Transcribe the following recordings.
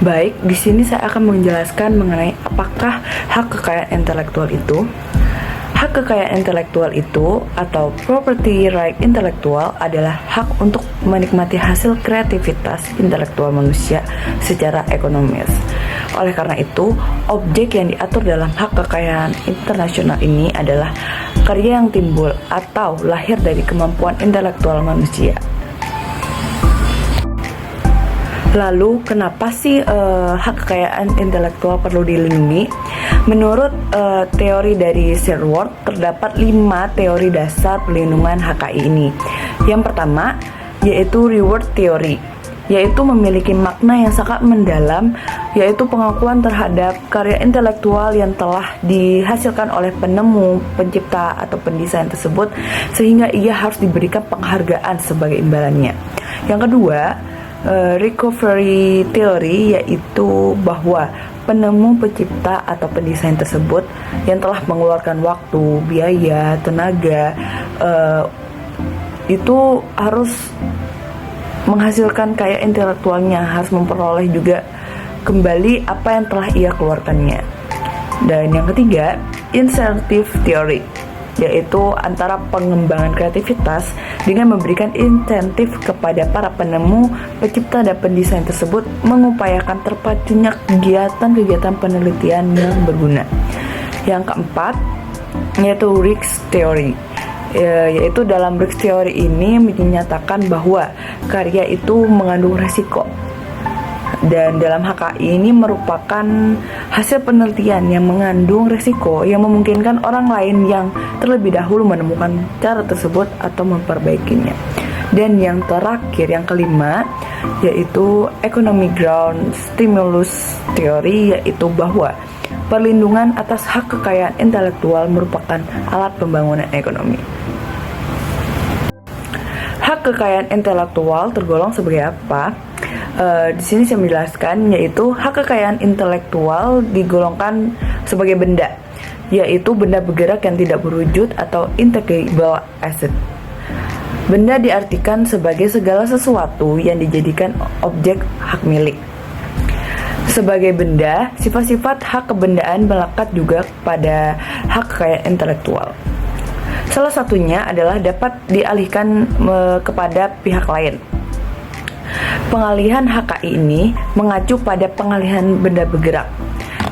Baik, di sini saya akan menjelaskan mengenai apakah hak kekayaan intelektual itu. Hak kekayaan intelektual itu atau property right intelektual adalah hak untuk menikmati hasil kreativitas intelektual manusia secara ekonomis. Oleh karena itu, objek yang diatur dalam hak kekayaan internasional ini adalah karya yang timbul atau lahir dari kemampuan intelektual manusia. Lalu, kenapa sih hak kekayaan intelektual perlu dilindungi? Menurut teori dari Sherwood, terdapat 5 teori dasar pelindungan HKI ini. Yang pertama, yaitu reward theory, yaitu memiliki makna yang sangat mendalam, yaitu pengakuan terhadap karya intelektual yang telah dihasilkan oleh penemu, pencipta, atau pendesain tersebut, sehingga ia harus diberikan penghargaan sebagai imbalannya. Yang kedua, recovery theory, yaitu bahwa penemu, pencipta, atau pendesain tersebut yang telah mengeluarkan waktu, biaya, tenaga, itu harus menghasilkan karya intelektualnya, harus memperoleh juga kembali apa yang telah ia keluarkannya. Dan yang ketiga, incentive theory, yaitu antara pengembangan kreativitas dengan memberikan insentif kepada para penemu, pencipta, dan pendesain tersebut mengupayakan terpacunya kegiatan-kegiatan penelitian yang berguna. Yang keempat, yaitu risk theory, yaitu dalam risk theory ini menyatakan bahwa karya itu mengandung resiko. Dan dalam HKI ini merupakan hasil penelitian yang mengandung resiko yang memungkinkan orang lain yang terlebih dahulu menemukan cara tersebut atau memperbaikinya. Dan yang terakhir, yang kelima, yaitu economic ground stimulus theory, yaitu bahwa perlindungan atas hak kekayaan intelektual merupakan alat pembangunan ekonomi. Hak kekayaan intelektual tergolong sebagai apa? Di sini saya menjelaskan, yaitu hak kekayaan intelektual digolongkan sebagai benda, yaitu benda bergerak yang tidak berwujud atau intangible asset. Benda diartikan sebagai segala sesuatu yang dijadikan objek hak milik. Sebagai benda, sifat-sifat hak kebendaan melekat juga pada hak kekayaan intelektual. Salah satunya adalah dapat dialihkan kepada pihak lain. Pengalihan HKI ini mengacu pada pengalihan benda bergerak,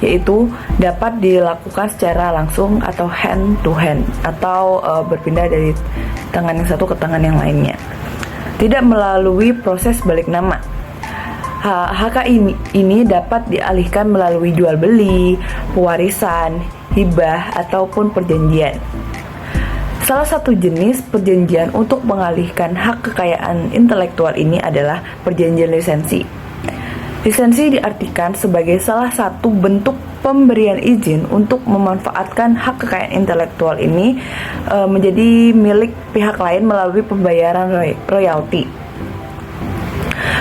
yaitu dapat dilakukan secara langsung atau hand to hand, atau berpindah dari tangan yang satu ke tangan yang lainnya, tidak melalui proses balik nama. HKI ini dapat dialihkan melalui jual beli, pewarisan, hibah, ataupun perjanjian. Salah satu jenis perjanjian untuk mengalihkan hak kekayaan intelektual ini adalah perjanjian lisensi. Lisensi diartikan sebagai salah satu bentuk pemberian izin untuk memanfaatkan hak kekayaan intelektual ini menjadi milik pihak lain melalui pembayaran royalti.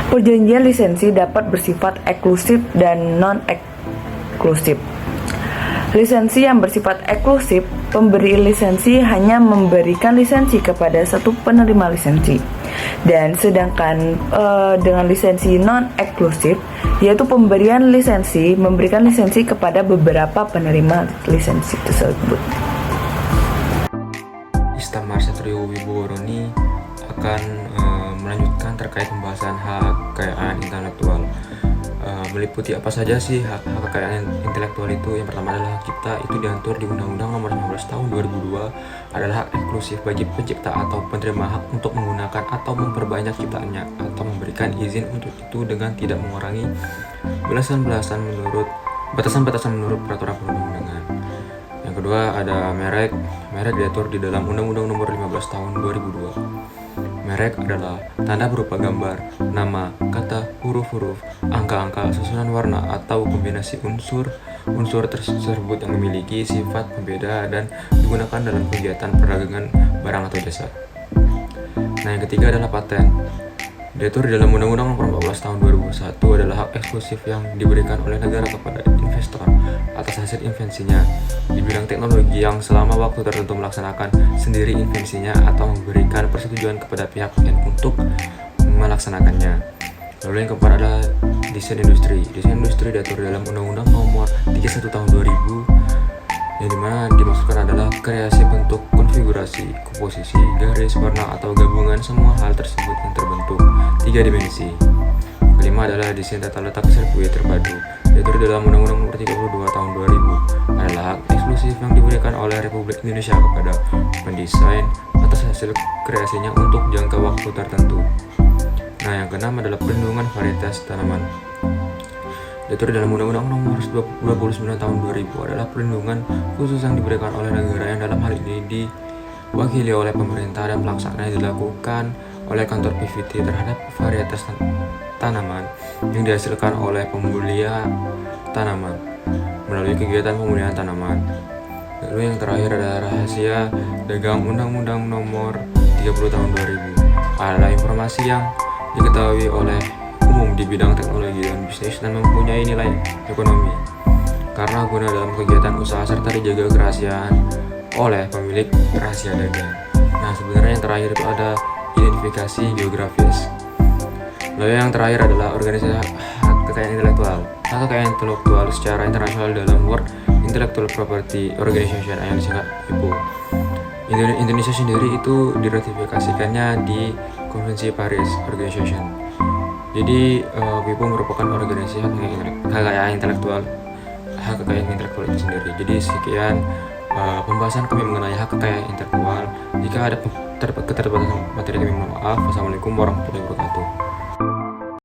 Perjanjian lisensi dapat bersifat eksklusif dan non-eksklusif. Lisensi yang bersifat eksklusif, pemberi lisensi hanya memberikan lisensi kepada satu penerima lisensi. Dan sedangkan dengan lisensi non-eksklusif, yaitu pemberian lisensi memberikan lisensi kepada beberapa penerima lisensi tersebut. Istamar Satrio Wibowo ini akan melanjutkan terkait pembahasan hak kekayaan intelektual. Meliputi apa saja sih hak kekayaan intelektual itu? Yang pertama adalah hak cipta, itu diatur di Undang-Undang Nomor 15 Tahun 2002, adalah hak eksklusif bagi pencipta atau penerima hak untuk menggunakan atau memperbanyak ciptaannya atau memberikan izin untuk itu dengan tidak mengurangi batasan-batasan menurut peraturan perundang-undangan. Yang kedua ada merek diatur di dalam Undang-Undang Nomor 15 Tahun 2002. Merek adalah tanda berupa gambar, nama, kata, huruf-huruf, angka-angka, susunan warna, atau kombinasi unsur tersebut yang memiliki sifat pembeda dan digunakan dalam kegiatan perdagangan barang atau jasa. Nah, yang ketiga adalah paten. Diatur di dalam Undang-Undang Nomor 14 Tahun 2001 adalah hak eksklusif yang diberikan oleh negara kepada investor atas hasil invensinya di bidang teknologi yang selama waktu tertentu melaksanakan sendiri invensinya atau memberikan persetujuan kepada pihak lain untuk melaksanakannya. Lalu yang keempat adalah desain industri. Desain industri diatur dalam Undang-Undang Nomor 31 Tahun 2000, yang dimana dimaksudkan adalah kreasi bentuk, konfigurasi, komposisi, garis, warna, atau gabungan semua hal tersebut yang terbentuk 3 dimensi. Kelima adalah desain tata letak sirkuit terpadu. Diatur dalam Undang-Undang Nomor 32 Tahun 2000, adalah hak eksklusif yang diberikan oleh Republik Indonesia kepada pendesain atas hasil kreasinya untuk jangka waktu tertentu. Nah, yang keenam adalah perlindungan varietas tanaman. Diatur dalam Undang-Undang Nomor 29 Tahun 2000 adalah perlindungan khusus yang diberikan oleh negara yang dalam hal ini diwakili oleh pemerintah dan pelaksanaannya dilakukan oleh kantor PVT terhadap varietas tanaman yang dihasilkan oleh pemulia tanaman melalui kegiatan pemulihan tanaman. Lalu yang terakhir adalah rahasia dagang. Undang-Undang Nomor 30 Tahun 2000 adalah informasi yang diketahui oleh umum di bidang teknologi dan bisnis dan mempunyai nilai ekonomi karena guna dalam kegiatan usaha serta dijaga kerahasiaan oleh pemilik rahasia dagang. Nah, sebenarnya yang terakhir itu ada identifikasi geografis. Lalu yang terakhir adalah organisasi hak kekayaan intelektual. Hak kekayaan intelektual secara internasional dalam World Intellectual Property Organization yang disingkat WIPO. Indonesia sendiri itu diratifikasikannya di Konvensi Paris Organization. Jadi WIPO merupakan organisasi hak kekayaan intelektual itu sendiri. Jadi sekian pembahasan kami mengenai hak kekayaan intelektual. Jika ada keterbatasan materi, kami mohon maaf. Wassalamualaikum warahmatullahi wabarakatuh.